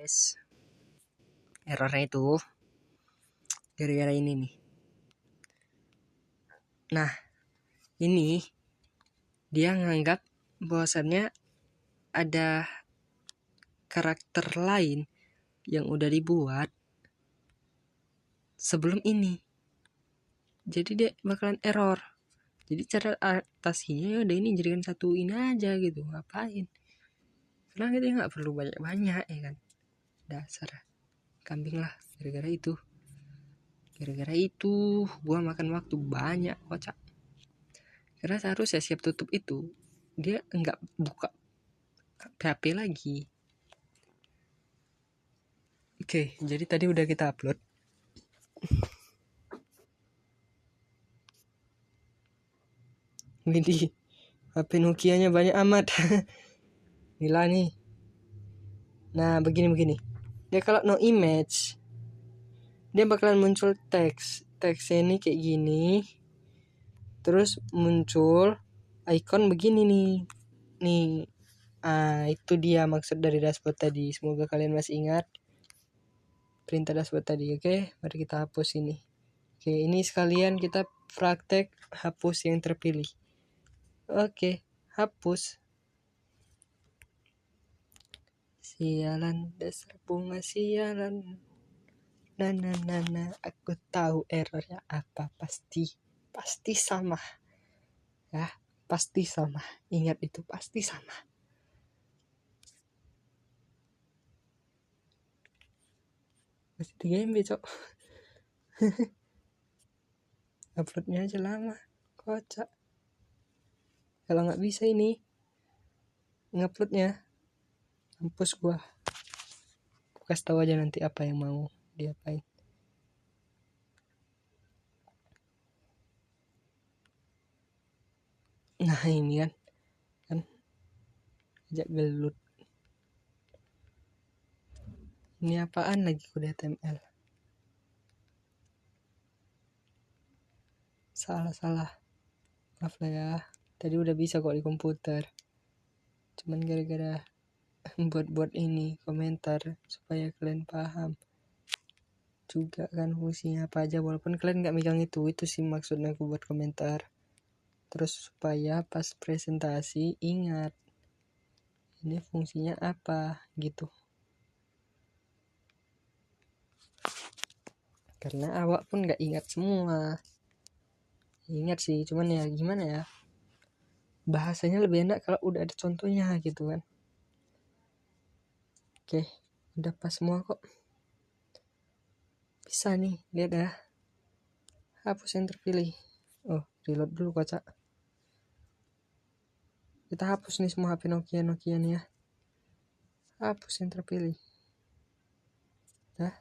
guys. Errornya itu gara-gara ini nih. Nah, ini dia nganggap bahwasannya ada karakter lain yang udah dibuat sebelum ini. Jadi dia bakalan error. Jadi cara atasinya udah ini jadikan satu ini aja gitu. Ngapain? Karena kita nggak perlu banyak-banyak ya kan. Dasar kambing lah gara-gara itu. Gara-gara itu gua makan waktu banyak kocak. Karena seharusnya siap tutup itu dia nggak buka PHP lagi. Oke, jadi tadi udah kita upload. Ini HP Nokia-nya banyak amat. Gila nih. Nah, begini. Dia kalau no image, dia bakalan muncul teks. Teksnya ini kayak gini. Terus muncul icon begini nih. Nih. Itu dia maksud dari dashboard tadi. Semoga kalian masih ingat perintah dashboard tadi. Oke, mari kita hapus ini. Oke, ini sekalian kita praktek hapus yang terpilih. Oke, hapus. Sialan, dasar bunga sialan. Nah, aku tahu errornya apa. Pasti sama. Ya, pasti sama. Ingat itu, pasti sama. Masih 3 MB, cok. Uploadnya aja lama. Kocak. Kalau nggak bisa ini nguploadnya, hapus gua. Aku kasih tahu aja nanti apa yang mau diapain. Nah ini kan ajak gelut. Ini apaan lagi kode HTML? Salah. Maaf lah ya. Tadi udah bisa kok di komputer. Cuman gara-gara buat ini komentar supaya kalian paham juga kan fungsinya apa aja, walaupun kalian nggak megang itu sih maksudnya aku buat komentar. Terus supaya pas presentasi ingat ini fungsinya apa gitu. Karena awak pun nggak ingat semua. Ingat sih, cuman ya gimana ya, bahasanya lebih enak kalau udah ada contohnya gitu kan. Oke, udah pas semua kok. Bisa nih, lihat ya. Hapus yang terpilih. Oh, reload dulu kocak. Kita hapus nih semua HP Nokia nih ya. Hapus yang terpilih. Dah.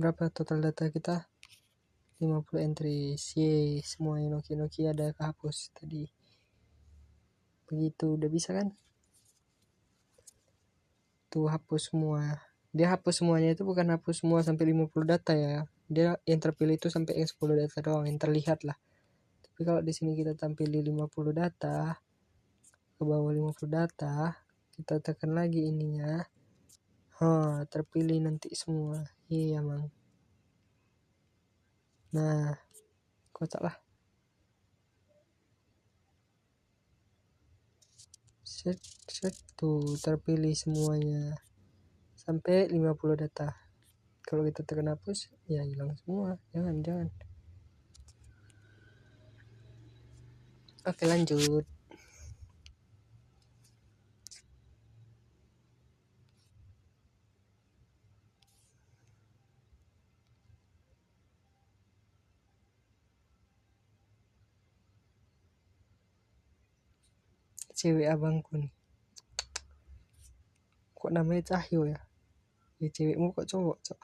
Berapa total data kita? 50 entries. Yeay, semua yang Nokia ada kehapus tadi. Begitu, udah bisa kan? Tuh hapus semua. Dia hapus semuanya itu bukan hapus semua sampai 50 data ya. Dia yang terpilih itu sampai yang 10 data doang yang terlihat lah. Tapi kalau di sini kita tampilin 50 data, ke bawah 50 data, kita tekan lagi ininya. Terpilih nanti semua. Iya, Mang. Nah, kocak lah. Set tuh terpilih semuanya sampai 50 data. Kalau kita tekan hapus ya hilang semua. Jangan. Oke, lanjut. Cewek abangku nih, kok namanya Cahyo ya? Ya cewekmu kok cowok, cok.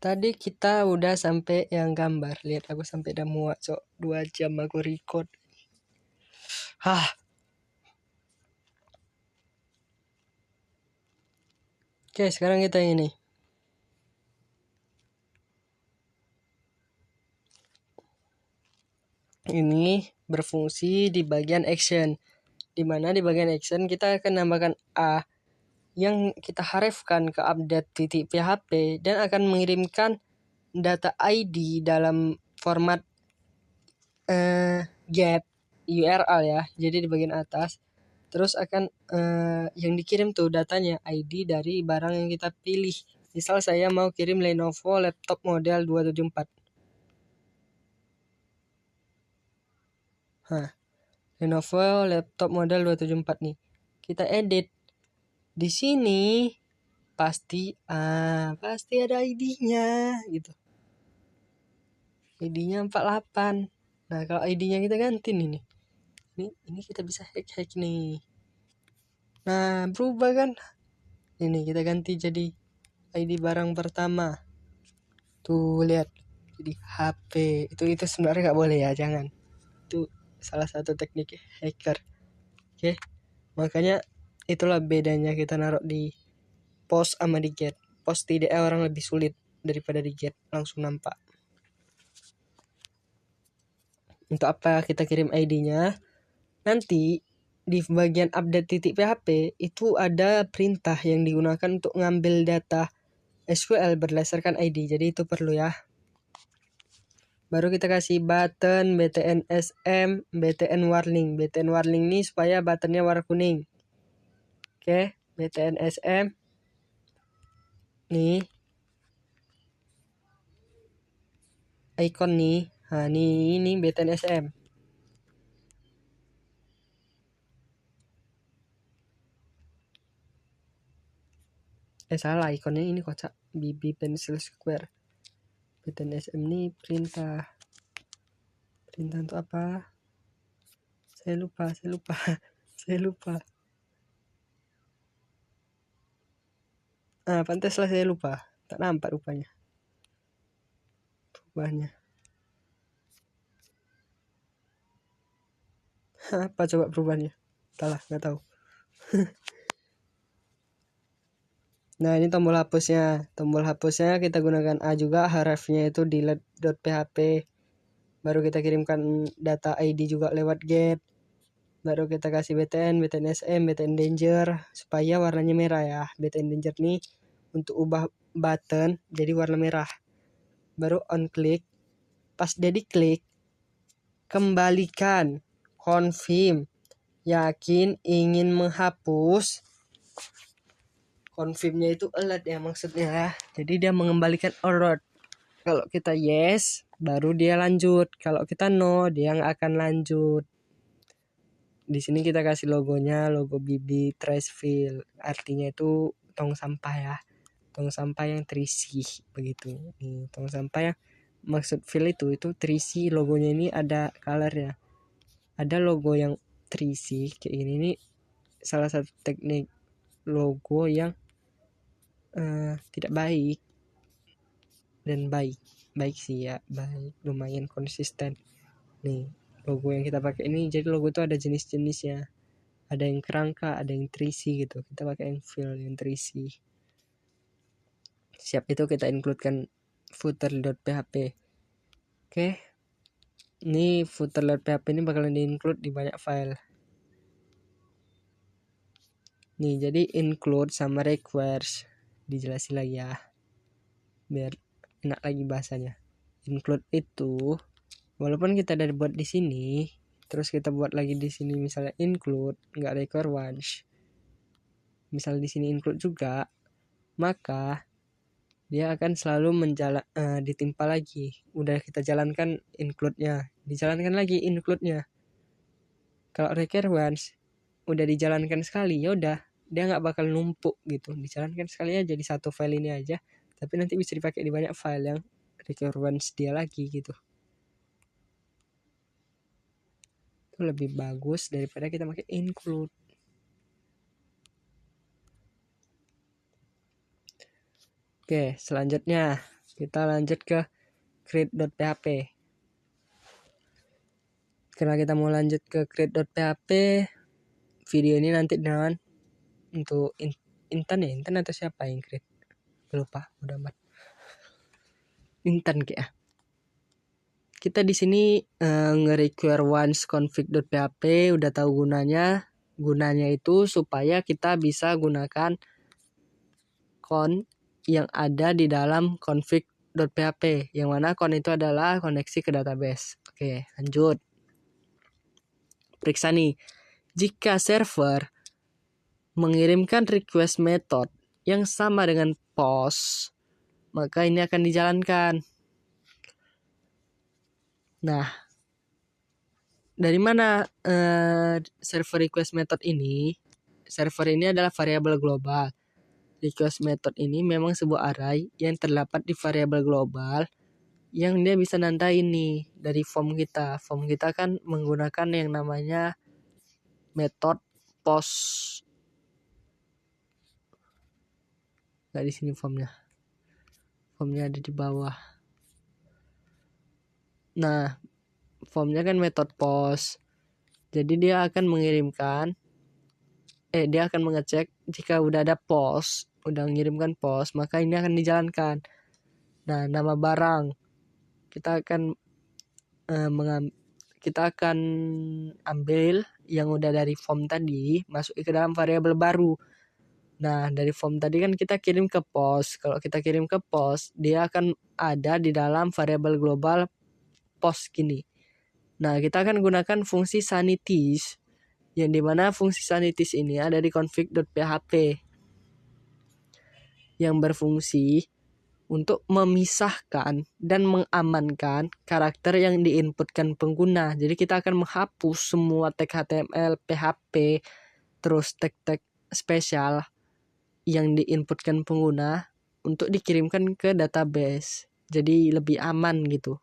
Tadi kita udah sampai yang gambar. Lihat aku sampai udah muak, cok. 2 jam aku record. Oke, sekarang kita ini. Ini berfungsi di bagian action. Di mana di bagian action kita akan nambahkan A yang kita harefkan ke update titik PHP dan akan mengirimkan data ID dalam format get URL ya. Jadi di bagian atas terus akan yang dikirim tuh datanya ID dari barang yang kita pilih. Misal saya mau kirim Lenovo laptop model 274. Lenovo laptop model 274 nih. Kita edit. Di sini pasti ada ID-nya gitu. ID-nya 48. Nah, kalau ID-nya kita ganti nih. Ini kita bisa hack nih. Nah, berubah kan? Ini kita ganti jadi ID barang pertama. Tuh, lihat. Jadi HP. Itu sebenarnya nggak boleh ya, jangan. Itu salah satu teknik hacker. Oke. Makanya itulah bedanya kita naruh di post sama di get. Post tidak orang lebih sulit daripada di get, langsung nampak. Untuk apa kita kirim ID-nya? Nanti di bagian update titik PHP itu ada perintah yang digunakan untuk ngambil data SQL berdasarkan ID. Jadi itu perlu ya. Baru kita kasih button btn sm btn warning. Btn warning ini supaya buttonnya warna kuning. Oke, btn sm nih icon nih. Nah, ini btn sm. Salah, ikonnya ini kotak BB pencil square. btn sm ini perintah untuk apa? Saya lupa. Saya lupa. Pantaslah saya lupa. Tak nampak rupanya. Perubahannya. Apa coba perubahannya? Entahlah, nggak tahu. Nah, ini tombol hapusnya. Tombol hapusnya kita gunakan A juga. Hrefnya itu delete.php. Baru kita kirimkan data ID juga lewat get. Baru kita kasih btn sm, btn danger supaya warnanya merah ya. Btn danger nih untuk ubah button jadi warna merah. Baru on click. Pas dia diklik, kembalikan, confirm, yakin ingin menghapus. Confirmnya itu alert ya maksudnya. Jadi dia mengembalikan alert. Kalau kita yes, baru dia lanjut. Kalau kita no, dia nggak akan lanjut. Di sini kita kasih logonya, logo BB Trash Fill. Artinya itu tong sampah ya. Tong sampah yang terisi begitu. Nih, tong sampah yang maksud fill itu terisi, logonya ini ada colornya. Ada logo yang terisi kayak ini nih, salah satu teknik logo yang tidak baik dan baik sih ya, baik, lumayan konsisten. Nih logo yang kita pakai ini, jadi logo itu ada jenis-jenisnya, ada yang kerangka, ada yang terisi gitu. Kita pakai yang fill, yang terisi. Siap, itu kita includekan footer.php. Oke, ini footer.php ini bakalan di-include di banyak file. Nih, jadi include sama requires dijelasin lagi ya, biar enak lagi bahasanya. Include itu walaupun kita udah buat di sini, terus kita buat lagi di sini misalnya include nggak require once, misal di sini include juga, maka dia akan selalu ditimpa lagi. Udah kita jalankan include-nya, dijalankan lagi include-nya. Kalau require once udah dijalankan sekali, ya udah dia nggak bakal numpuk gitu, dijalankan sekali aja di satu file ini aja, tapi nanti bisa dipakai di banyak file yang require once dia lagi gitu. Itu lebih bagus daripada kita pakai include. Oke, selanjutnya kita lanjut ke create.php. Karena kita mau lanjut ke create.php, video ini nanti dengan untuk Intan atau siapa yang create? Lupa, udah amat. Intan kayak. Kita di sini nge-require once config.php, udah tahu gunanya. Gunanya itu supaya kita bisa gunakan con yang ada di dalam config.php, yang mana con itu adalah koneksi ke database. Oke, lanjut. Periksa nih. Jika server mengirimkan request method yang sama dengan post, maka ini akan dijalankan. Nah, dari mana server request method ini? Server ini adalah variabel global. Request method ini memang sebuah array yang terdapat di variabel global yang dia bisa nandain nih dari form kita. Form kita kan menggunakan yang namanya method post. Nggak di sini formnya. Formnya ada di bawah. Nah, formnya kan method post. Jadi dia akan mengirimkan, dia akan mengecek jika udah ada post, udah mengirimkan post, maka ini akan dijalankan. Nah, nama barang kita akan ambil yang udah dari form tadi, masuk ke dalam variabel baru. Nah, dari form tadi kan kita kirim ke post. Kalau kita kirim ke post, dia akan ada di dalam variabel global post gini. Nah, kita akan gunakan fungsi sanities, yang dimana fungsi sanities ini ada di config.php, yang berfungsi untuk memisahkan dan mengamankan karakter yang diinputkan pengguna. Jadi kita akan menghapus semua tag HTML, PHP, terus tag-tag spesial yang diinputkan pengguna untuk dikirimkan ke database. Jadi lebih aman gitu.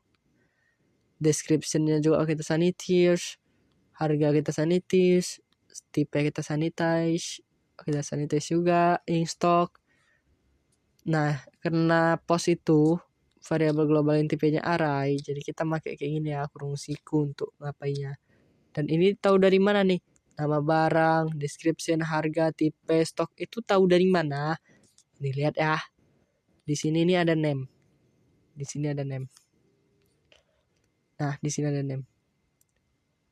Description-nya juga kita sanitize, harga kita sanitize, tipe kita sanitize juga, in stock. Nah, karena post itu variabel global yang tipenya array, jadi kita pakai kayak gini ya, kurung siku untuk ngapainya. Dan ini tahu dari mana nih? Nama barang, description, harga, tipe, stok itu tahu dari mana? Nih lihat ya. Di sini ini ada name. Di sini ada name. Nah, di sini ada name.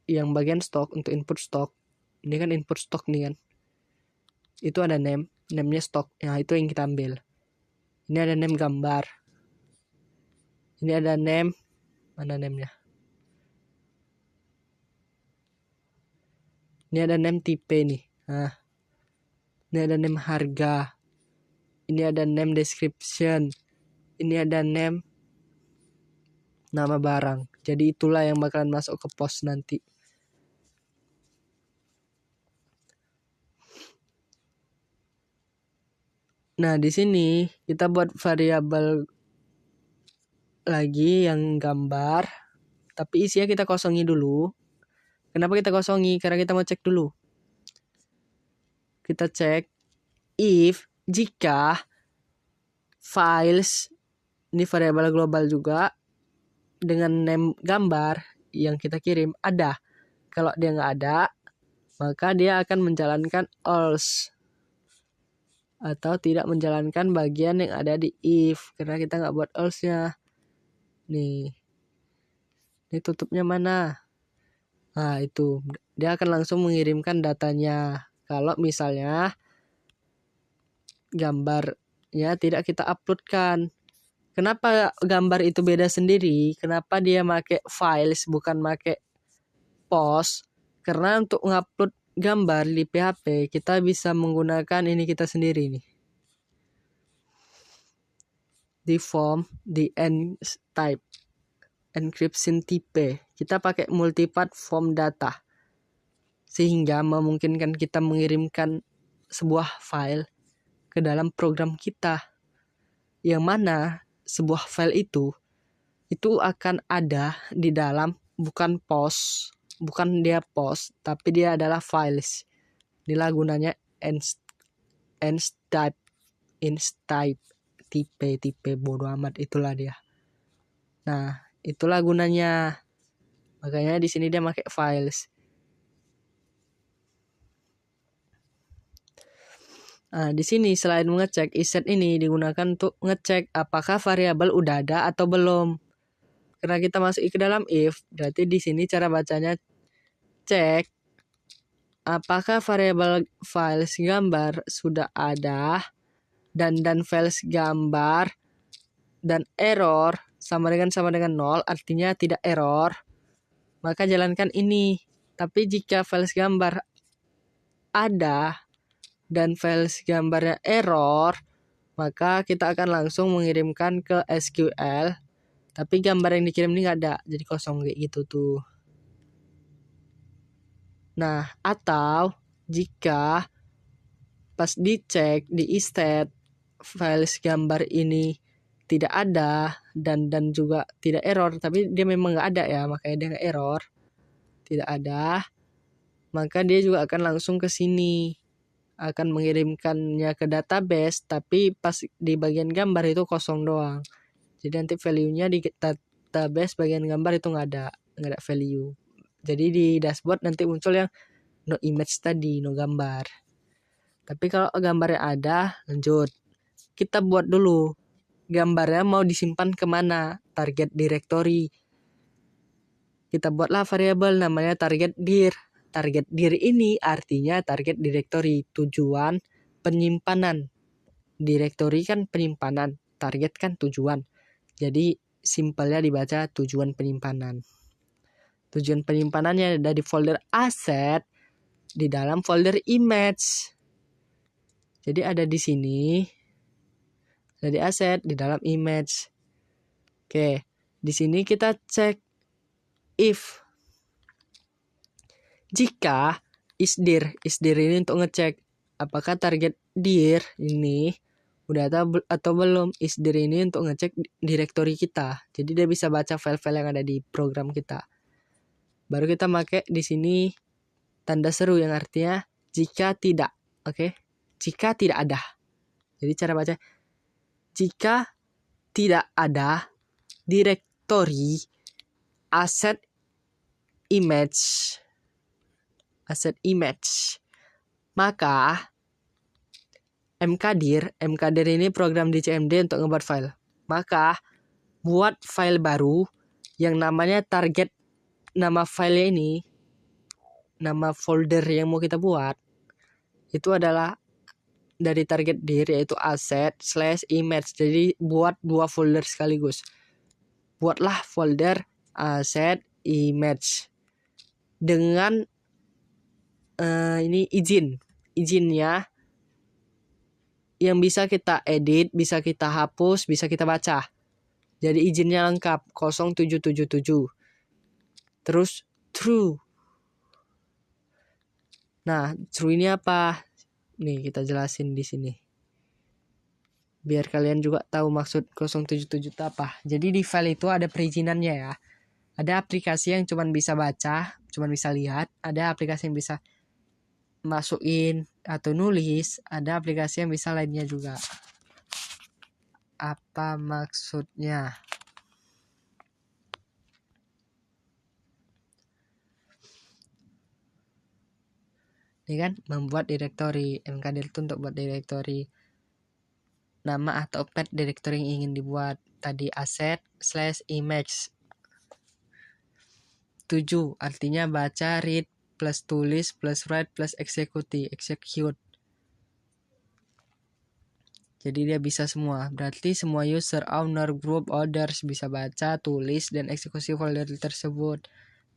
Yang bagian stok untuk input stok. Ini kan input stok nih kan. Itu ada name, namenya stok. Nah, itu yang kita ambil. Ini ada name gambar. Ini ada name, mana name-nya? Ini ada name tipe nih. Nah, ini ada name harga. Ini ada name description. Ini ada name nama barang. Jadi itulah yang bakalan masuk ke post nanti. Nah, di sini kita buat variabel lagi yang gambar, tapi isinya kita kosongi dulu. Kenapa kita kosongi? Karena kita mau cek dulu. Kita cek if jika files, ini variabel global juga, dengan name gambar yang kita kirim ada. Kalau dia nggak ada, maka dia akan menjalankan else atau tidak menjalankan bagian yang ada di if, karena kita nggak buat else-nya. Nih, ini tutupnya mana? Nah, itu dia akan langsung mengirimkan datanya. Kalau misalnya gambarnya tidak kita uploadkan. Kenapa gambar itu beda sendiri? Kenapa dia make files bukan make post? Karena untuk ngupload gambar di PHP kita bisa menggunakan ini kita sendiri nih. Di form, di end type, encryption type. Kita pakai multipart form data. Sehingga memungkinkan kita mengirimkan sebuah file ke dalam program kita. Yang mana sebuah file itu akan ada di dalam bukan post, bukan dia post, tapi dia adalah files. Inilah gunanya type, tipe bodo amat, itulah dia. Nah, itulah gunanya. Makanya di sini dia pakai files. Nah, di sini selain mengecek, iset ini digunakan untuk ngecek apakah variabel udah ada atau belum. Karena kita masuk ke dalam if, berarti di sini cara bacanya cek apakah variabel files gambar sudah ada dan files gambar dan error sama dengan 0, artinya tidak error, maka jalankan ini. Tapi jika files gambar ada dan files gambarnya error, maka kita akan langsung mengirimkan ke SQL. Tapi gambar yang dikirim ini nggak ada, jadi kosong kayak gitu tuh. Nah, atau jika pas dicek di istat files gambar ini tidak ada dan juga tidak error, tapi dia memang nggak ada ya, makanya dia nggak error, tidak ada, maka dia juga akan langsung ke sini, akan mengirimkannya ke database, tapi pas di bagian gambar itu kosong doang. Jadi nanti value-nya di database bagian gambar itu nggak ada value. Jadi di dashboard nanti muncul yang no image tadi, no gambar. Tapi kalau gambarnya ada, lanjut. Kita buat dulu. Gambarnya mau disimpan kemana? Target directory. Kita buatlah variabel namanya target dir. Target dir ini artinya target directory, tujuan penyimpanan. Directory kan penyimpanan, target kan tujuan. Jadi simpelnya dibaca tujuan penyimpanan. Tujuan penyimpanannya ada di folder asset di dalam folder image. Jadi ada di sini, ada di asset di dalam image. Oke, di sini kita cek if jika isdir ini untuk ngecek apakah target dir ini udah ada atau belum. Isdir ini untuk ngecek directory kita. Jadi dia bisa baca file-file yang ada di program kita. Baru kita pakai di sini tanda seru yang artinya jika tidak. Oke. Jika tidak ada. Jadi cara baca jika tidak ada directory asset image, maka mkdir ini program di CMD untuk ngebuat file. Maka buat file baru yang namanya target, nama file ini, nama folder yang mau kita buat itu adalah dari target dir, yaitu asset/image. Jadi buat 2 folder sekaligus. Buatlah folder asset image dengan ini izinnya yang bisa kita edit, bisa kita hapus, bisa kita baca. Jadi izinnya lengkap 0777. Terus true. Nah, true ini apa? Nih kita jelasin di sini. Biar kalian juga tahu maksud 077 itu apa. Jadi di file itu ada perizinannya ya. Ada aplikasi yang cuma bisa baca, cuma bisa lihat. Ada aplikasi yang bisa masukin atau nulis. Ada aplikasi yang bisa lainnya juga. Apa maksudnya? Ini kan membuat directory. mkdir itu untuk buat directory. Nama atau path directory yang ingin dibuat. Tadi asset/image. 7 artinya baca, read, plus tulis, plus write, plus execute. Jadi dia bisa semua. Berarti semua user, owner, group, orders bisa baca, tulis, dan eksekusi folder tersebut.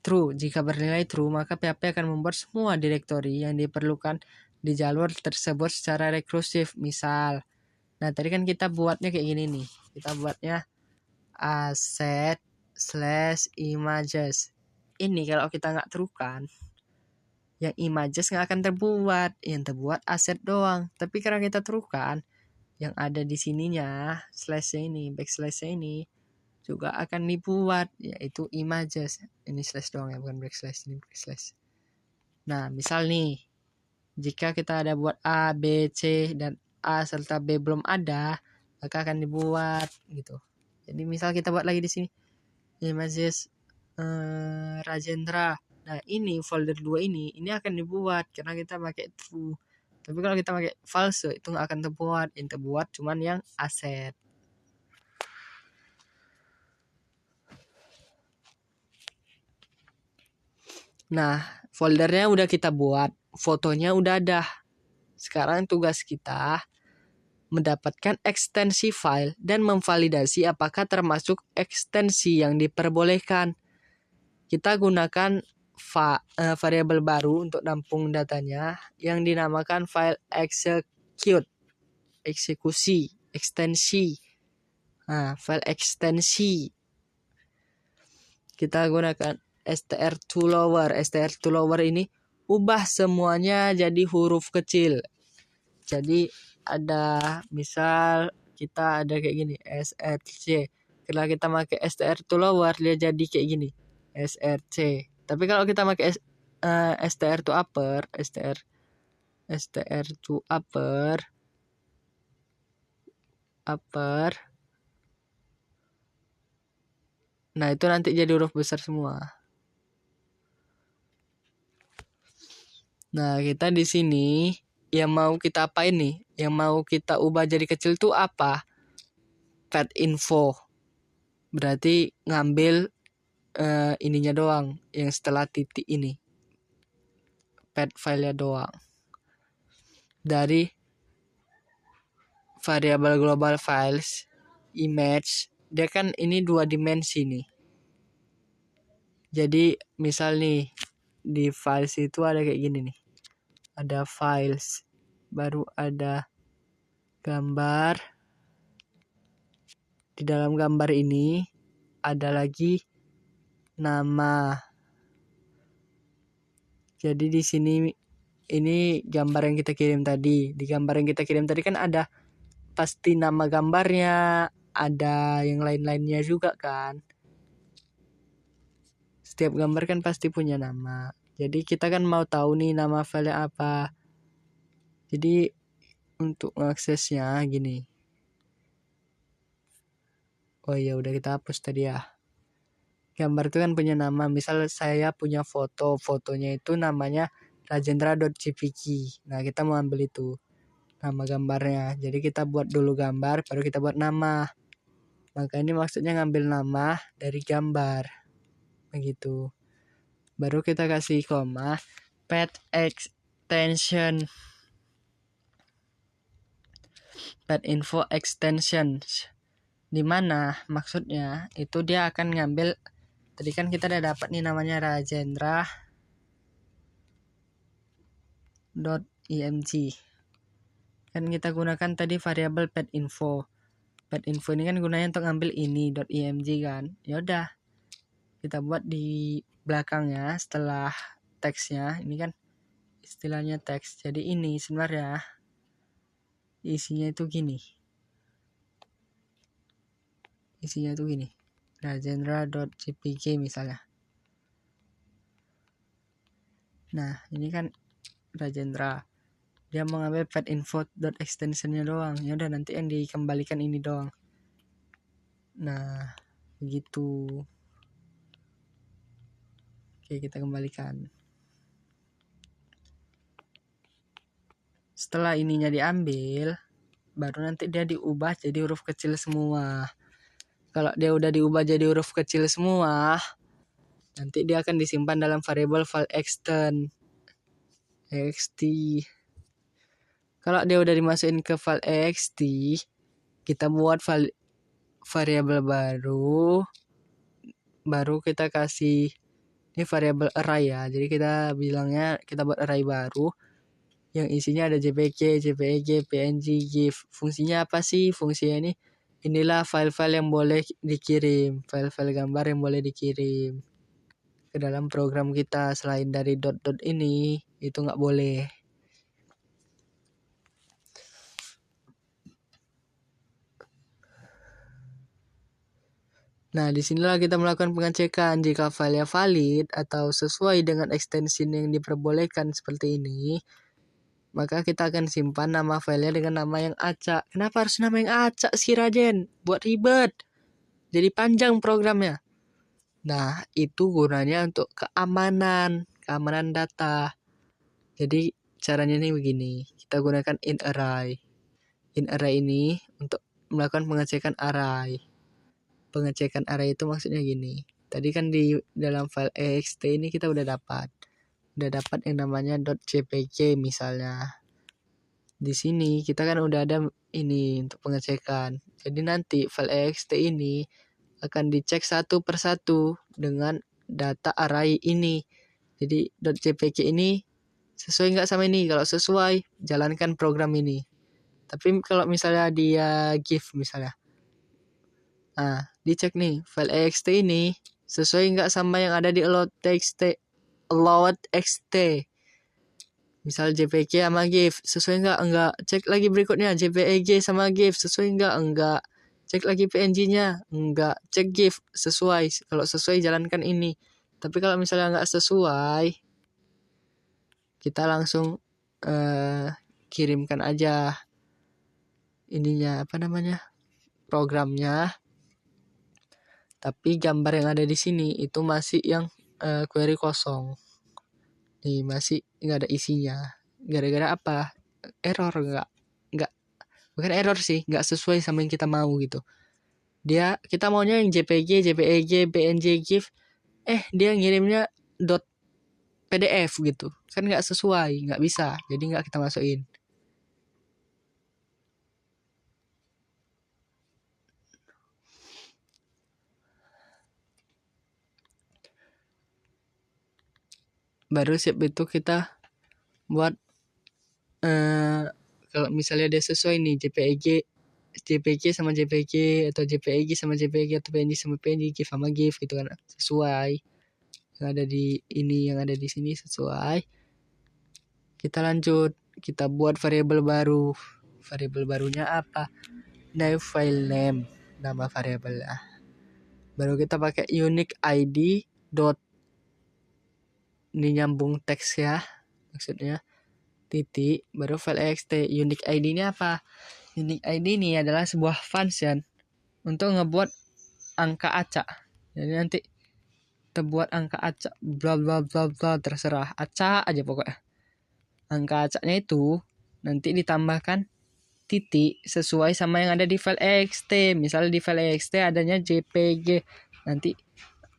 True. Jika bernilai true, maka PHP akan membuat semua directory yang diperlukan di jalur tersebut secara rekursif. Misal, nah tadi kan kita buatnya kayak gini nih. Kita buatnya asset/images. Ini kalau kita nggak terukan, yang images nggak akan terbuat, yang terbuat aset doang. Tapi karena kita terukan, yang ada di sininya slash ini, backslash ini juga akan dibuat, yaitu images. Ini slash doang ya, bukan backslash, ini backslash. Nah, misal nih, jika kita ada buat A, B, C, dan A serta B belum ada, maka akan dibuat gitu. Jadi misal kita buat lagi di sini, images Rajendra. Nah, ini folder 2 ini akan dibuat karena kita pakai true. Tapi kalau kita pakai false itu nggak akan terbuat. Yang terbuat cuman yang aset. Nah, foldernya udah kita buat, fotonya udah ada. Sekarang tugas kita mendapatkan ekstensi file dan memvalidasi apakah termasuk ekstensi yang diperbolehkan. Kita gunakan variabel baru untuk nampung datanya yang dinamakan file eksekusi, ekstensi. Nah, file ekstensi. Kita gunakan str2lower. str2lower ini ubah semuanya jadi huruf kecil. Jadi ada misal kita ada kayak gini src. Kalau kita pakai str2lower dia jadi kayak gini src. Tapi kalau kita pakai str2upper, upper, nah itu nanti jadi huruf besar semua. Nah, kita di sini yang mau kita apain nih? Yang mau kita ubah jadi kecil tuh apa? Pet info. Berarti ngambil ininya doang, yang setelah titik ini. Pet file-nya doang. Dari variabel global files image, dia kan ini 2 dimensi nih. Jadi misal nih di files itu ada kayak gini nih. Ada files, baru ada gambar. Di dalam gambar ini ada lagi nama. Jadi di sini ini gambar yang kita kirim tadi. Di gambar yang kita kirim tadi kan ada pasti nama gambarnya, ada yang lain-lainnya juga kan. Setiap gambar kan pasti punya nama. Jadi kita kan mau tahu nih nama file apa. Jadi untuk mengaksesnya gini. Oh iya udah kita hapus tadi ya. Gambar itu kan punya nama. Misal saya punya fotonya itu namanya rajendra.jpg. Nah kita mau ambil itu nama gambarnya. Jadi kita buat dulu gambar, baru kita buat nama. Maka ini maksudnya ngambil nama dari gambar. Begitu. Baru kita kasih koma, pet extension, pet info extensions. Di mana maksudnya itu dia akan ngambil, tadi kan kita udah dapat nih namanya rajendra.img. Kan kita gunakan tadi variabel pet info. Pet info ini kan gunanya untuk ngambil ini .img kan. Ya udah. Kita buat di belakangnya setelah teksnya. Ini kan istilahnya teks. Jadi ini sebenarnya isinya itu gini. rajendra.jpg misalnya. Nah, ini kan Rajendra. Dia mau ngambil pet info.extensionnya doang. Ya udah nanti yang dikembalikan ini doang. Nah, begitu. Oke, kita kembalikan. Setelah ininya diambil, baru nanti dia diubah jadi huruf kecil semua. Kalau dia udah diubah jadi huruf kecil semua, nanti dia akan disimpan dalam variabel file extend. Kalau dia udah dimasukin ke file ext, kita buat variabel baru kita kasih ini variabel array ya. Jadi kita bilangnya kita buat array baru yang isinya ada jpg, jpeg, png, gif. Fungsinya apa sih? Fungsinya inilah file-file yang boleh dikirim, file-file gambar yang boleh dikirim ke dalam program kita. Selain dari dot ini, itu nggak boleh. Nah, disinilah kita melakukan pengecekan. Jika filenya valid atau sesuai dengan ekstensi yang diperbolehkan seperti ini, maka kita akan simpan nama filenya dengan nama yang acak. Kenapa harus nama yang acak sih Rajen? Buat ribet. Jadi panjang programnya. Nah, itu gunanya untuk keamanan data. Jadi caranya ini begini. Kita gunakan in array. In array ini untuk melakukan pengecekan array. Pengecekan array itu maksudnya gini. Tadi kan di dalam file ext ini kita udah dapat yang namanya .jpg misalnya. Di sini kita kan udah ada ini untuk pengecekan. Jadi nanti file ext ini akan dicek satu persatu dengan data array ini. Jadi .jpg ini sesuai nggak sama ini. Kalau sesuai, jalankan program ini. Tapi kalau misalnya dia GIF misalnya, nah dicek nih file ext ini sesuai nggak sama yang ada di allowed.txt. Misal JPG sama GIF sesuai enggak, cek lagi berikutnya JPEG sama GIF sesuai enggak, cek lagi PNG-nya enggak, cek GIF sesuai. Kalau sesuai jalankan ini. Tapi kalau misalnya enggak sesuai, kita langsung kirimkan aja ininya programnya. Tapi gambar yang ada di sini itu masih yang query kosong. Nih masih nggak ada isinya. Gara-gara apa? Error nggak bukan error sih, nggak sesuai sama yang kita mau gitu. Kita maunya yang JPG, JPEG, PNG, GIF, dia ngirimnya .pdf gitu, kan nggak sesuai, nggak bisa, jadi nggak kita masukin. Baru siap itu kita buat kalau misalnya dia sesuai nih JPG sama JPG atau JPEG sama JPEG atau PNG sama PNG, GIF sama GIF gitu kan, sesuai yang ada di ini, yang ada di sini sesuai. Kita lanjut, kita buat variabel baru. Variabel barunya apa? New file name, nama variabel. Baru kita pakai unique id dot, ini nyambung teks ya, maksudnya titik, baru file ext. Unique id ini apa? Unique id ini adalah sebuah function untuk ngebuat angka acak. Jadi nanti kita buat angka acak bla bla bla bla, terserah, acak aja pokoknya. Angka acaknya itu nanti ditambahkan titik sesuai sama yang ada di file ext. Misalnya di file ext adanya JPG, nanti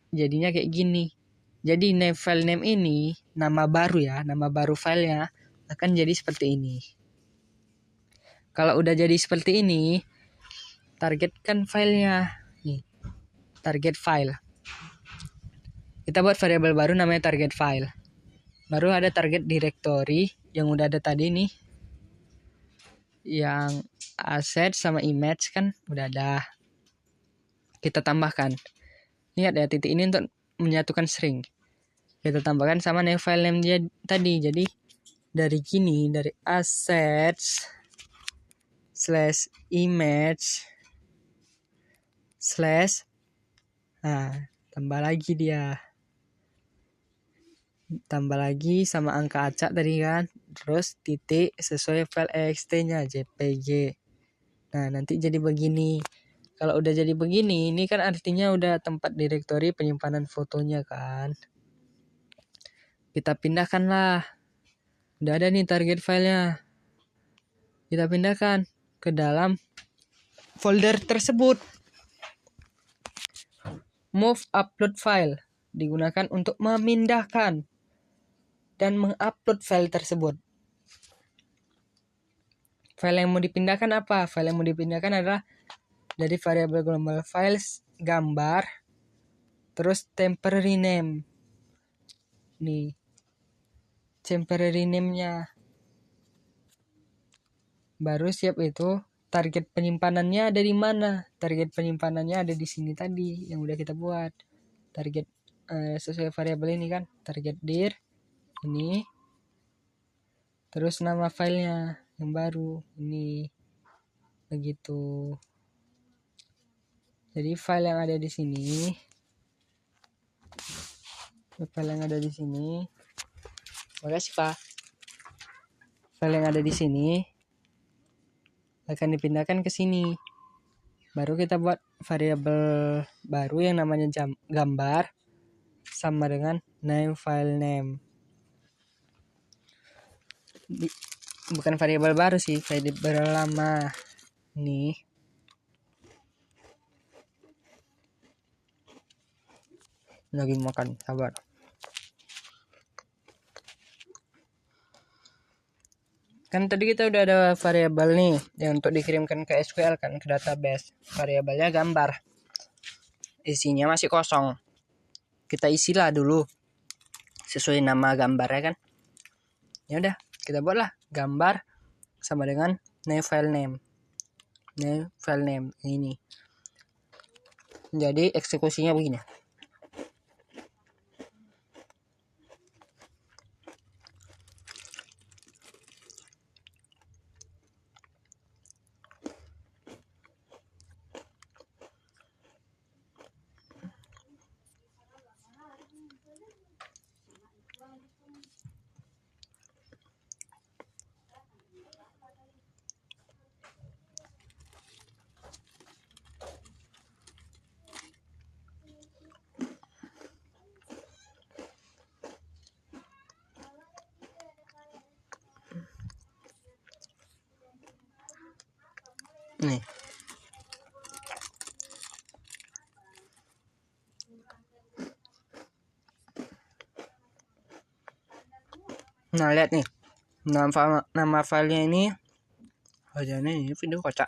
jadinya kayak gini. Jadi file name ini nama baru filenya akan jadi seperti ini. Kalau udah jadi seperti ini, targetkan filenya. Nih, target file. Kita buat variabel baru namanya target file. Baru ada target directory yang udah ada tadi nih. Yang asset sama image kan udah ada. Kita tambahkan. Lihat ya, titik ini untuk menyatukan string. Kita tambahkan sama file name dia tadi. Jadi dari assets /image/ tambah lagi dia. Tambah lagi sama angka acak tadi kan. Terus titik sesuai file ext-nya JPG. Nah, nanti jadi begini. Kalau udah jadi begini, ini kan artinya udah tempat direktori penyimpanan fotonya kan. Kita pindahkan lah. Udah ada nih target filenya. Kita pindahkan ke dalam folder tersebut. Move upload file digunakan untuk memindahkan dan mengupload file tersebut. File yang mau dipindahkan apa? File yang mau dipindahkan adalah dari variabel global files gambar, terus temporary name. Nih, temporary name-nya. Baru siap itu target penyimpanannya ada di mana? Target penyimpanannya ada di sini tadi yang udah kita buat. Target sesuai variabel ini kan, target dir ini. Terus nama filenya yang baru ini. Begitu. Jadi file yang ada di sini, makasih Pak. File yang ada di sini akan dipindahkan ke sini. Baru kita buat variabel baru yang namanya gambar sama dengan name file name. bukan variabel baru sih, variabel lama nih. Lagi makan, sabar. Kan tadi kita udah ada variabel nih yang untuk dikirimkan ke SQL kan, ke database. Variabelnya gambar. Isinya masih kosong. Kita isilah dulu sesuai nama gambarnya kan. Ya udah, kita buatlah gambar sama dengan new file name. New file name ini. Jadi eksekusinya begini. Nih. Nah, lihat nih. Nama filenya ini aja nih, video kocak.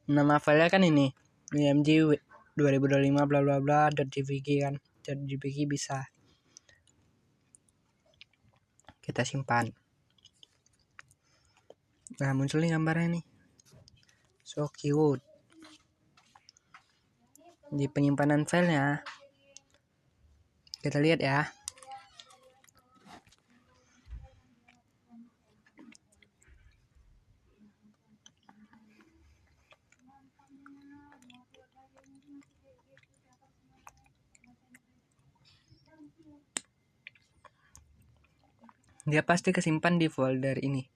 Nama filenya kan ini img 2025 bla bla bla .jpg kan. .jpg bisa kita simpan. Nah, muncul nih gambarnya nih. So cute. Di penyimpanan filenya kita lihat ya. Dia pasti kesimpan di folder ini,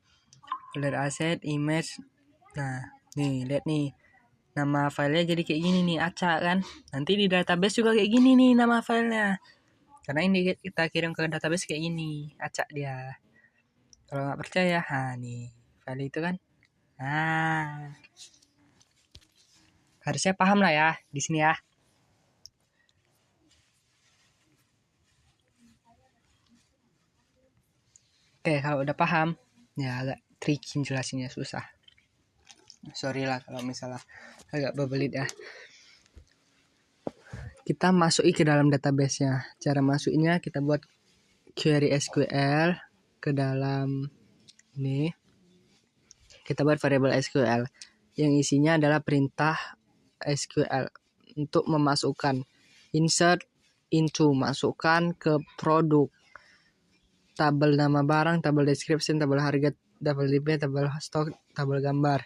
folder aset, image. Nah, nih lihat nih, nama filenya jadi kayak gini nih, acak kan. Nanti di database juga kayak gini nih nama filenya, karena ini kita kirim ke database kayak gini, acak dia. Kalau nggak percaya, nih file itu kan. Nah, harusnya paham lah ya di sini ya. Oke, kalau udah paham, ya agak tricky jelasinnya, susah. Sorry lah kalau misalnya agak bebelit ya. Kita masuki ke dalam database-nya. Cara masukinnya kita buat query SQL ke dalam ini. Kita buat variabel SQL yang isinya adalah perintah SQL untuk memasukkan insert into, masukkan ke produk, tabel nama barang, tabel description, tabel harga, tabel DP, tabel stok, tabel gambar.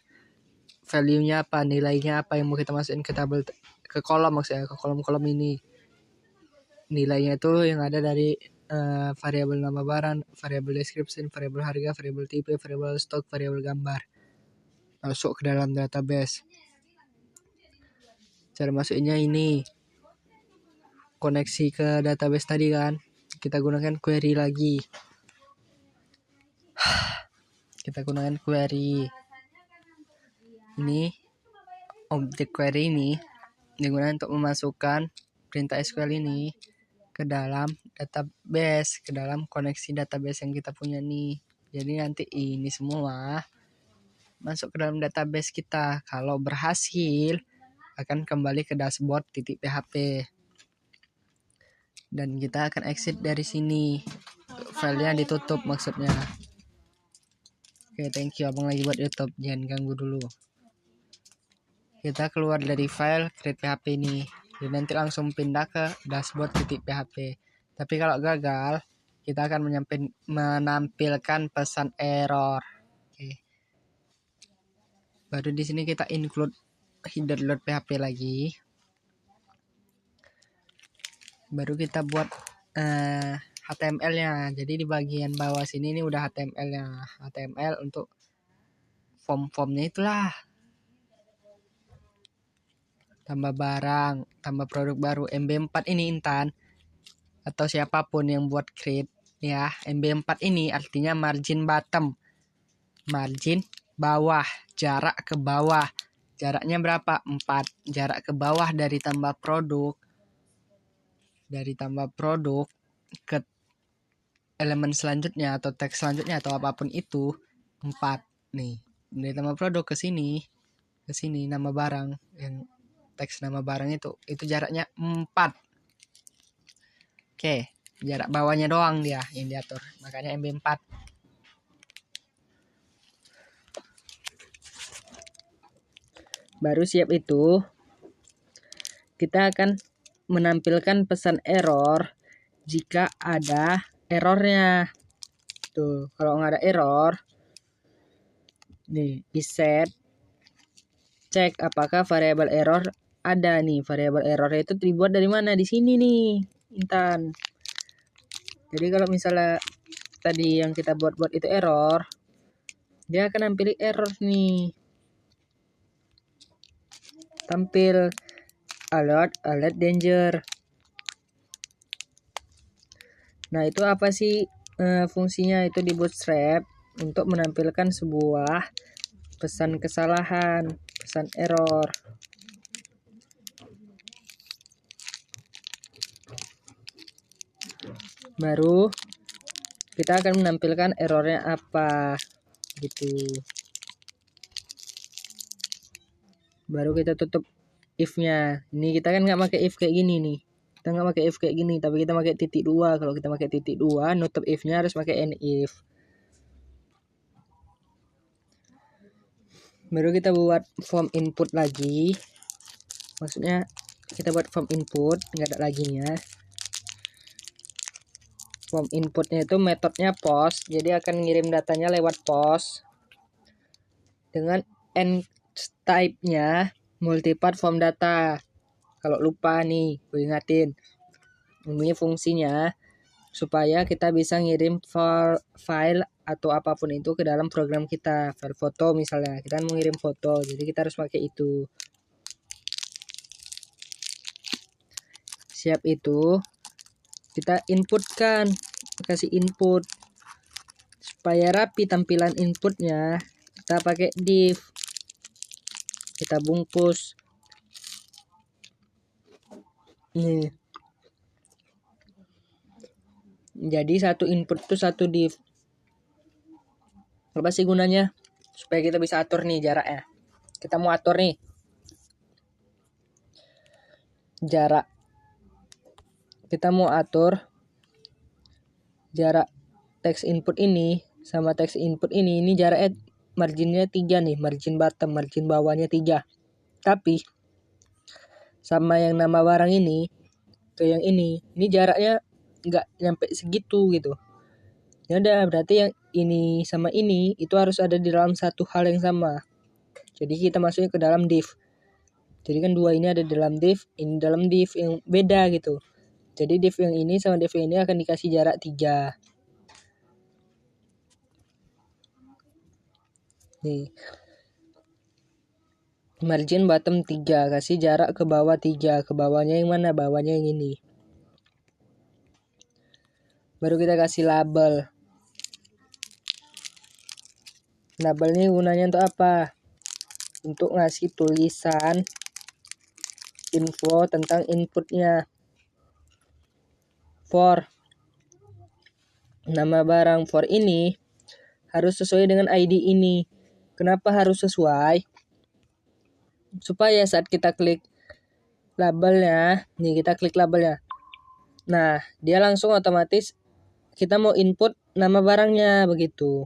Value-nya apa, nilainya apa yang mau kita masukin ke tabel, ke kolom maksudnya, ke kolom-kolom ini. Nilainya itu yang ada dari variabel nama barang, variabel description, variabel harga, variabel tipe, variabel stok, variabel gambar. Masuk ke dalam database. Cara masuknya ini, koneksi ke database tadi kan, kita gunakan query lagi. Kita gunakan query ini, objek query ini digunakan untuk memasukkan perintah SQL ini ke dalam database, ke dalam koneksi database yang kita punya nih. Jadi nanti ini semua masuk ke dalam database kita. Kalau berhasil akan kembali ke dashboard .php. Dan kita akan exit dari sini. Filenya ditutup maksudnya. Oke, thank you. Abang lagi buat YouTube, jangan ganggu dulu. Kita keluar dari file create PHP ini. Dan nanti langsung pindah ke dashboard .php. Tapi kalau gagal, kita akan menampilkan pesan error. Oke. Baru di sini kita include header.php lagi. Baru kita buat HTML-nya. Jadi di bagian bawah sini ini udah HTML-nya. HTML untuk form-formnya itulah. Tambah barang, tambah produk baru. MB4 ini Intan atau siapapun yang buat create Ya, MB4 ini artinya margin bottom. Margin bawah, jarak ke bawah. Jaraknya berapa? 4. Jarak ke bawah dari tambah produk ke elemen selanjutnya atau teks selanjutnya atau apapun itu 4. Nih, dari tambah produk ke sini nama barang yang teks nama barang itu jaraknya 4. Oke, jarak bawahnya doang dia yang diatur. Makanya MB4. Baru siap itu, kita akan menampilkan pesan error jika ada errornya. Tuh, kalau nggak ada error, nih iset cek apakah variabel error ada nih. Variabel error itu dibuat dari mana? Di sini nih, Intan. Jadi kalau misalnya tadi yang kita buat itu error, dia akan nampilin error nih. Tampil alert danger. Nah, itu apa sih fungsinya? Itu di Bootstrap untuk menampilkan sebuah pesan kesalahan, pesan error. Baru kita akan menampilkan errornya apa gitu. Baru kita tutup if-nya. Ini kita kan nggak pakai if kayak gini nih. Kita nggak pakai if kayak gini, tapi kita pakai titik 2. Kalau kita pakai titik 2, nutup if-nya harus pakai end if. Baru kita buat form input lagi. Maksudnya kita buat form input, nggak ada laginya. Form inputnya itu metodenya post, jadi akan ngirim datanya lewat post dengan end type-nya multipart form data. Kalau lupa nih, gue ingatin. Ini fungsinya supaya kita bisa ngirim file atau apapun itu ke dalam program kita. File foto misalnya, kita mau ngirim foto, jadi kita harus pakai itu. Siap itu, kita inputkan, kasih input supaya rapi tampilan inputnya. Kita pakai div, kita bungkus nih, jadi satu input itu satu div. Apa sih gunanya? Supaya kita bisa atur nih jaraknya. Kita mau atur nih jarak, kita mau atur jarak teks input ini sama teks input ini jaraknya marginnya 3 nih, margin bottom, margin bawahnya 3. Tapi sama yang nama barang ini ke yang ini jaraknya nggak nyampe segitu gitu. Ya udah, berarti yang ini sama ini itu harus ada di dalam satu hal yang sama. Jadi kita masuknya ke dalam div. Jadi kan dua ini ada di dalam div, ini dalam div yang beda gitu. Jadi div yang ini sama div yang ini akan dikasih jarak 3. Nih, margin bottom 3, kasih jarak ke bawah 3. Ke bawahnya yang mana? Bawahnya yang ini. Baru kita kasih label. Label ini gunanya untuk apa? Untuk ngasih tulisan info tentang inputnya. For nama barang for ini harus sesuai dengan ID ini. Kenapa harus sesuai? Supaya saat kita klik labelnya, nih kita klik labelnya. Nah, dia langsung otomatis kita mau input nama barangnya begitu.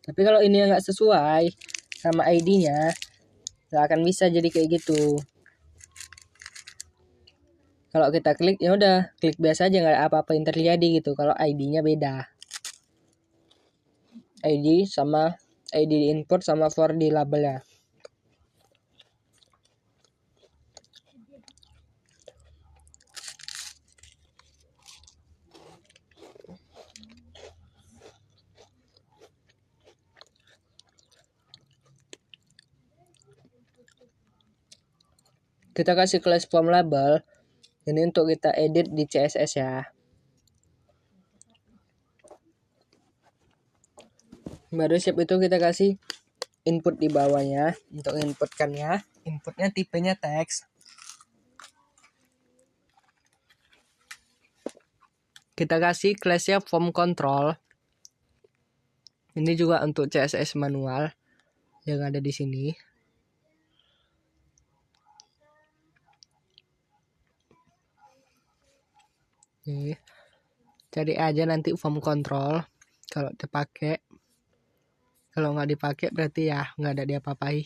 Tapi kalau ini nggak sesuai sama ID-nya, nggak akan bisa jadi kayak gitu. Kalau kita klik ya udah, klik biasa aja, nggak ada apa-apa yang terjadi gitu. Kalau ID-nya beda, ID sama ID di input sama for di labelnya. Kita kasih class form label ini untuk kita edit di CSS ya. Baru siap itu kita kasih input di bawahnya. Untuk inputkannya, inputnya tipenya teks. Kita kasih classnya form control. Ini juga untuk CSS manual yang ada di sini. Nih, cari aja nanti form control kalau dipakai. Kalau nggak dipakai berarti ya nggak ada diapa-apai.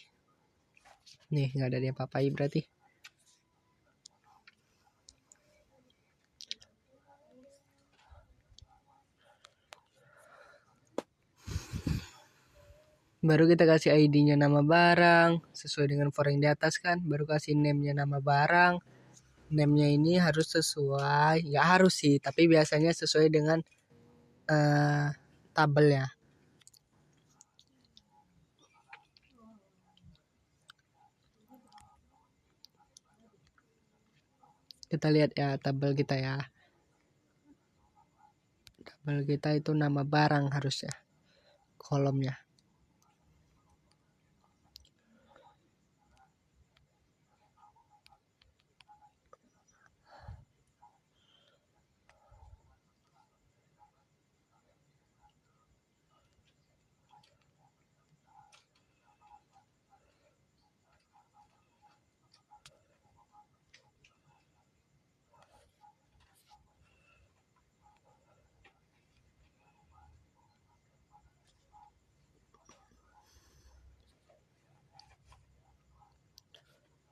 Nih nggak ada diapa-apai berarti. Baru kita kasih ID-nya nama barang sesuai dengan form yang di atas kan. Baru kasih name-nya nama barang. Name-nya ini harus sesuai, nggak harus sih, tapi biasanya sesuai dengan tabelnya. Kita lihat ya tabel kita ya. Tabel kita itu nama barang harusnya kolomnya.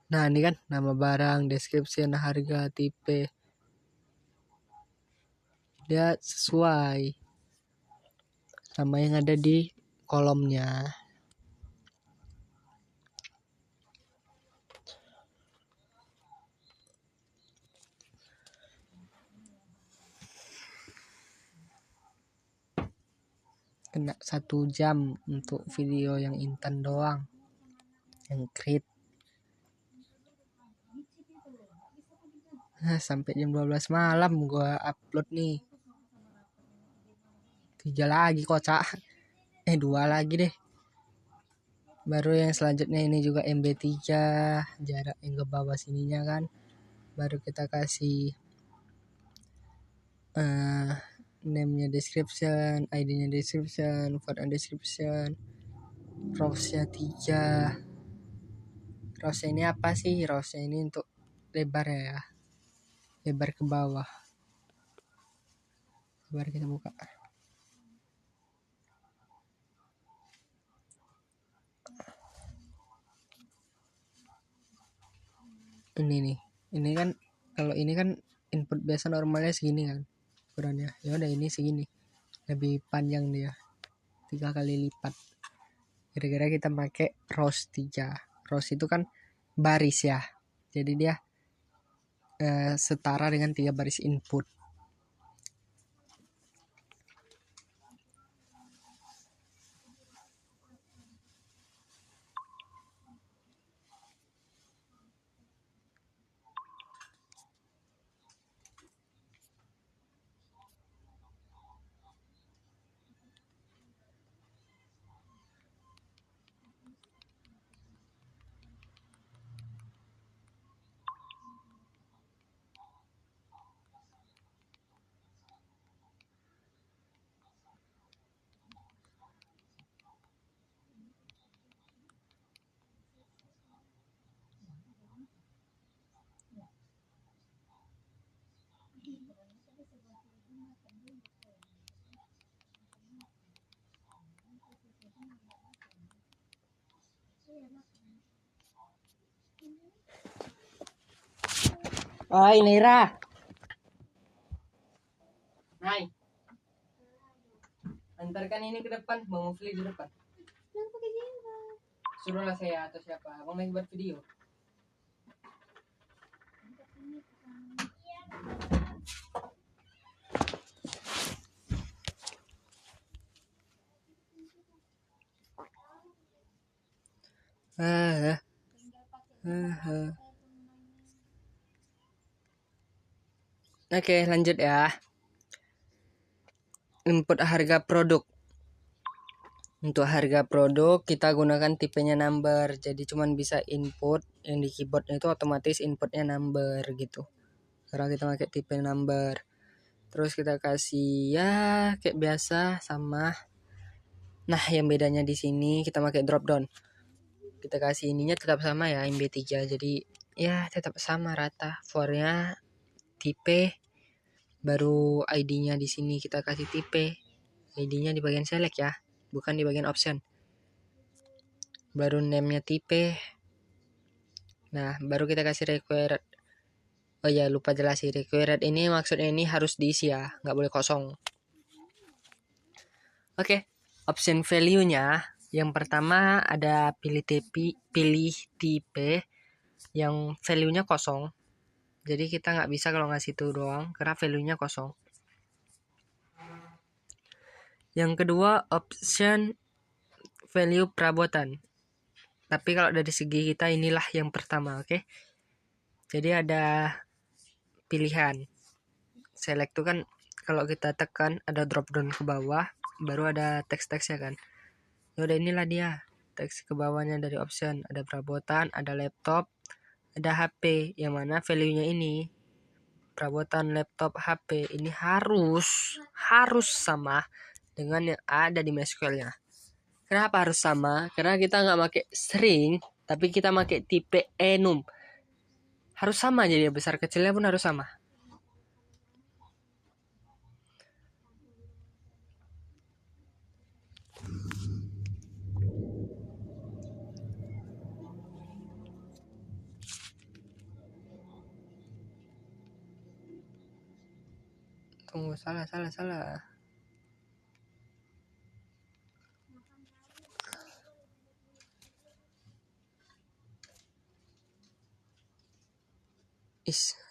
Nah ini kan nama barang, description, harga, tipe. Dia sesuai sama yang ada di kolomnya. Kena 1 jam untuk video yang Intan doang, yang create. Sampai jam 12 malam gua upload nih. 3 lagi kocak. 2 lagi deh. Baru yang selanjutnya ini juga MB3, jarak yang ke bawah sininya kan. Baru kita kasih name-nya description, ID-nya description, font description, rows-nya 3. Rows-nya ini apa sih? Rows-nya ini untuk lebar ya. Lebar ke bawah. Lebar kita buka. Ini nih. Ini kan kalau ini kan input biasa normalnya segini kan. Ukurannya. Ya udah ini segini. Lebih panjang dia. 3 kali lipat. Kira-kira kita pakai rows 3. Rows itu kan baris ya. Jadi dia setara dengan 3 baris input. Hai Nira. Hai. Antarkan ini ke depan, Bang Mufli di depan. Suruhlah saya atau siapa. Abang lagi buat video. Oke, lanjut ya. Input harga produk. Untuk harga produk kita gunakan tipenya number, jadi cuman bisa input yang di keyboardnya itu otomatis inputnya number gitu, karena kita pakai tipe number. Terus kita kasih ya kayak biasa sama. Nah yang bedanya di sini kita pakai drop down, kita kasih ininya tetap sama ya MB3, jadi ya tetap sama rata for-nya tipe. Baru ID-nya di sini kita kasih tipe, ID-nya di bagian select ya, bukan di bagian option. Baru name-nya tipe. Nah baru kita kasih required. Oh ya lupa jelasin, required ini maksudnya ini harus diisi ya, nggak boleh kosong. Oke, option value-nya yang pertama ada pilih tipe yang value-nya kosong. Jadi kita nggak bisa kalau ngasih itu doang karena value-nya kosong. Yang kedua option value perabotan. Tapi kalau dari segi kita inilah yang pertama, oke? Jadi ada pilihan. Select itu kan kalau kita tekan ada drop down ke bawah, baru ada teks-teksnya kan. Ya udah inilah dia. Teks ke bawahnya dari option, ada perabotan, ada laptop, ada HP, yang mana value-nya ini perabotan, laptop, HP ini harus sama dengan yang ada di MySQL-nya. Kenapa harus sama? Karena kita nggak pakai string, tapi kita pakai tipe enum. Harus sama, jadi besar kecilnya pun harus sama. Tunggu, salah.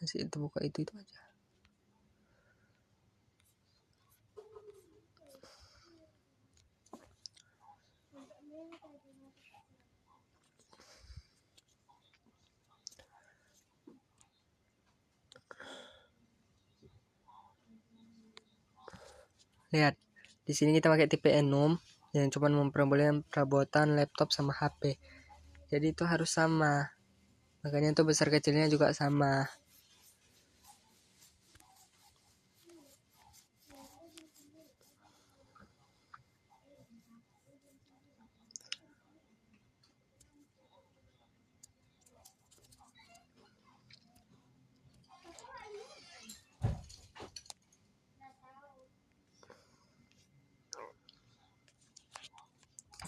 Itu buka itu aja. Lihat, di sini kita pakai tipe enum yang cuma memperbolehkan perabotan, laptop sama HP. Jadi itu harus sama. Makanya itu besar kecilnya juga sama.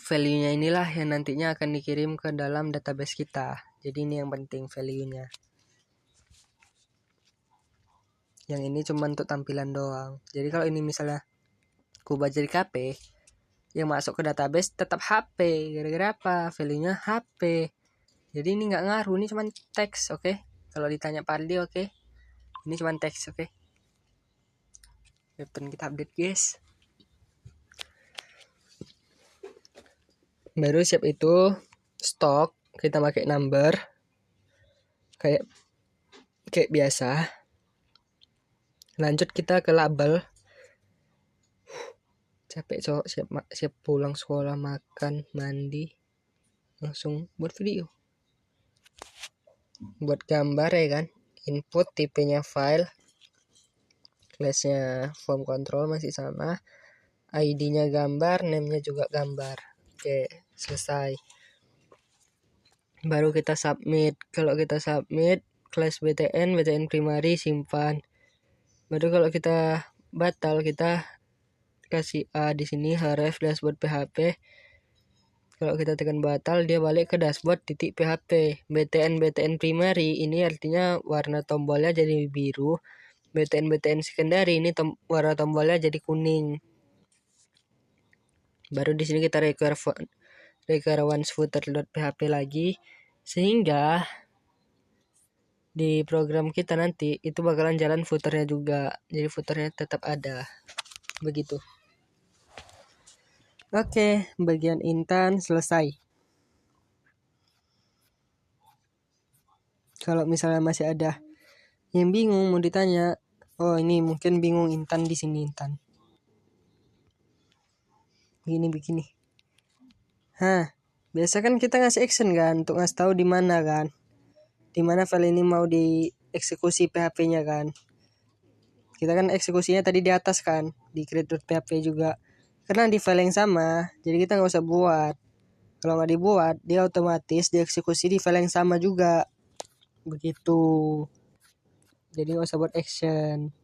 Value-nya inilah yang nantinya akan dikirim ke dalam database kita. Jadi ini yang penting value-nya. Yang ini cuma untuk tampilan doang. Jadi kalau ini misalnya kubah jadi KP, yang masuk ke database tetap HP. Gara-gara apa? Value-nya HP. Jadi ini nggak ngaruh, ini cuma teks, oke? Kalau ditanya Pardi, oke? Ini cuma teks, oke? Weapon kita update, guys. Baru siap itu stok, kita pakai number kayak biasa. Lanjut kita ke label. Capek cowok, siap pulang sekolah, makan, mandi, langsung buat video, buat gambar ya kan. Input tipenya file, classnya form control masih sama, ID-nya gambar, name-nya juga gambar. Oke, selesai. Baru kita submit. Kalau kita submit, class BTN primary simpan. Baru kalau kita batal, kita kasih A di sini, href dashboard PHP. Kalau kita tekan batal, dia balik ke dashboard titik PHP. BTN primary ini artinya warna tombolnya jadi biru. BTN secondary ini warna tombolnya jadi kuning. Baru di sini kita require once footer.php lagi, sehingga di program kita nanti itu bakalan jalan footernya juga. Jadi footernya tetap ada. Begitu. Oke, bagian intan selesai. Kalau misalnya masih ada yang bingung mau ditanya, oh ini mungkin bingung intan di sini intan. Begini. Biasa kan kita ngasih action kan untuk ngasih tahu di mana kan, di mana file ini mau dieksekusi PHP-nya kan. Kita kan eksekusinya tadi di atas kan, di create.php juga. Karena di file yang sama, jadi kita nggak usah buat. Kalau nggak dibuat, dia otomatis dieksekusi di file yang sama juga. Begitu. Jadi nggak usah buat action.